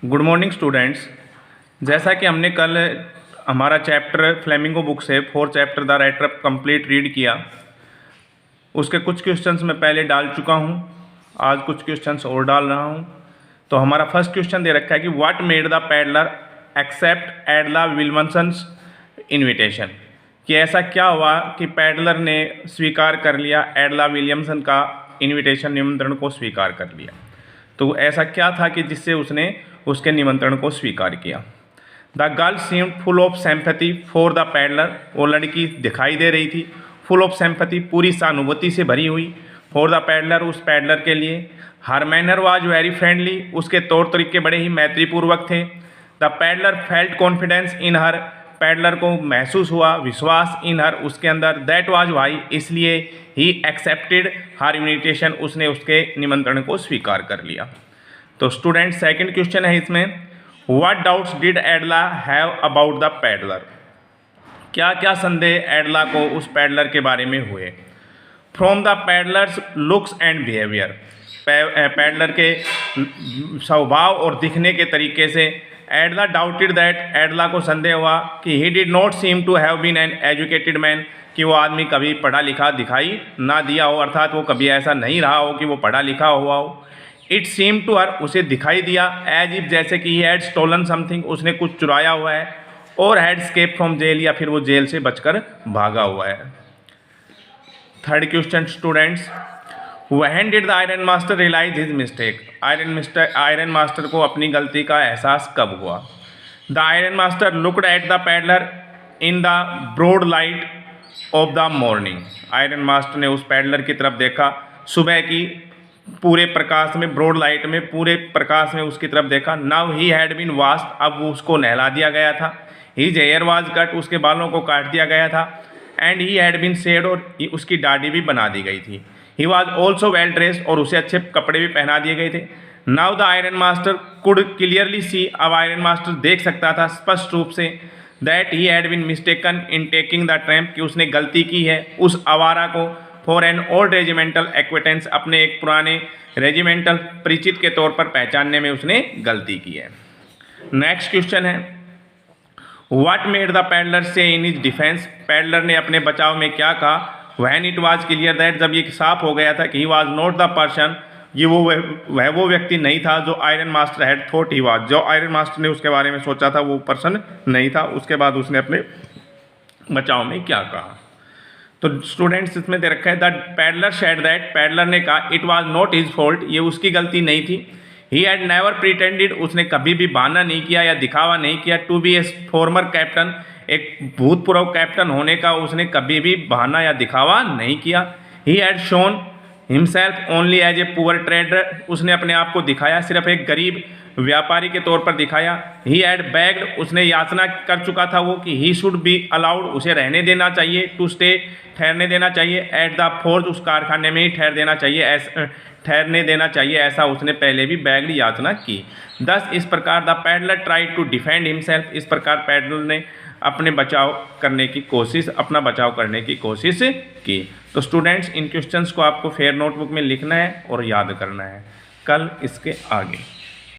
Good morning students. जैसा कि हमने कल हमारा चैप्टर फ्लेमिंगो बुक से 4 chapter the writer up complete read किया, उसके कुछ क्वेश्चंस मैं पहले डाल चुका हूं, आज कुछ क्वेश्चंस और डाल रहा हूं। तो हमारा फर्स्ट क्वेश्चन दे रखा है कि what made the peddler accept Edla Willmansson's invitation, कि ऐसा क्या हुआ कि पैडलर ने स्वीकार कर लिया, एडला विलियमसन का इन्विटेशन निमंत्रण को स्वीकार कर लिया। तो ऐसा क्या था कि जिससे उसने उसके निमंत्रण को स्वीकार किया। The girl seemed full of sympathy for the peddler, वो लड़की दिखाई दे रही थी फुल ऑफ सिंपैथी, पूरी सहानुभूति से भरी हुई, फॉर द पैडलर, उस पैडलर के लिए। हर मैनर वाज वेरी फ्रेंडली, उसके तौर तरीके बड़े ही मैत्रीपूर्वक थे। The peddler felt confidence in her, peddler को महसूस हुआ विश्वास इन हर, उसके अंदर। दैट वाज वाई, इसलिए ही एक्सेप्टेड हर इन्विटेशन, उसने उसके निमंत्रण को स्वीकार कर लिया। तो स्टूडेंट सेकंड क्वेश्चन है इसमें, what doubts did एडला have about the peddler, क्या क्या संदेह एडला को उस पैडलर के बारे में हुए। From the peddlers looks and behaviour, peddler के स्वभाव और दिखने के तरीके से एडला डाउटेड दैट, एडला को संदेह हुआ कि he did not seem to have been an educated man, कि वो आदमी कभी पढ़ा लिखा दिखाई ना दिया हो, अर्थात वो कभी ऐसा नहीं रहा हो कि वो पढ़ा लिखा हुआ हो। इट सीम टू हर, उसे दिखाई दिया, एज इफ, जैसे कि ही हैड स्टोलन समथिंग, उसने कुछ चुराया हुआ है, और हैड स्केप फ्रॉम जेल, या फिर वो जेल से बचकर भागा हुआ है। Third question students, when did the iron master realize his mistake, iron master को अपनी गलती का एहसास कब हुआ। The iron master looked at the peddler in the broad light of the morning, iron master ने उस पैडलर की तरफ देखा सुबह की पूरे प्रकाश में, ब्रॉड लाइट में, पूरे प्रकाश में उसकी तरफ देखा। Now he had been washed, अब वो उसको नहला दिया गया था। हिज हेयर वाज कट, उसके बालों को काट दिया गया था। And he had been shaved, और उसकी दाढ़ी भी बना दी गई थी। He was also well dressed, और उसे अच्छे कपड़े भी पहना दिए गए थे। Now the iron master could clearly see, अब आयरन मास्टर देख सकता था स्पष्ट रूप से, that he had been mistaken in taking the tramp, कि उसने गलती की है उस आवारा को, for an old regimental acquaintance, अपने एक पुराने रेजिमेंटल परिचित के तौर पर पहचानने में उसने गलती की है। नेक्स्ट क्वेश्चन है, व्हाट मेड द पैडलर से इन हिज डिफेंस, पैडलर ने अपने बचाव में क्या कहा। When it was clear that, जब ये साफ हो गया था कि he was not the person, ये वो व्यक्ति नहीं था जो iron master had thought he was, जो आयरन मास्टर ने उसके बारे में सोचा था वो पर्सन नहीं था। उसके बाद उसने अपने बचाव में क्या कहा। तो स्टूडेंट्स इसमें दे रखा है, the peddler said that, peddler ने कहा it was not his fault, ये उसकी गलती नहीं थी। ही हैड नेवर प्रिटेंडेड, उसने कभी भी बहाना नहीं किया या दिखावा नहीं किया, to be a former captain, एक भूतपूर्व कैप्टन होने का उसने कभी भी बहाना या दिखावा नहीं किया। He had shown himself only as a poor trader, उसने अपने आप को दिखाया सिर्फ एक गरीब व्यापारी के तौर पर दिखाया। ही हैड बेग्ड, उसने याचना कर चुका था वो कि ही शुड बी अलाउड, उसे रहने देना चाहिए, टू स्टे, ठहरने देना चाहिए, एट द फोर्ज, उस कारखाने में ही ठहरने देना चाहिए, ऐसा उसने पहले भी बेग्ड याचना की। दस, इस प्रकार the peddler tried to defend himself, इस प्रकार पैडलर ने अपना बचाव करने की कोशिश की। तो स्टूडेंट्स इन क्वेश्चंस को आपको फेयर नोटबुक में लिखना है और याद करना है, कल इसके आगे।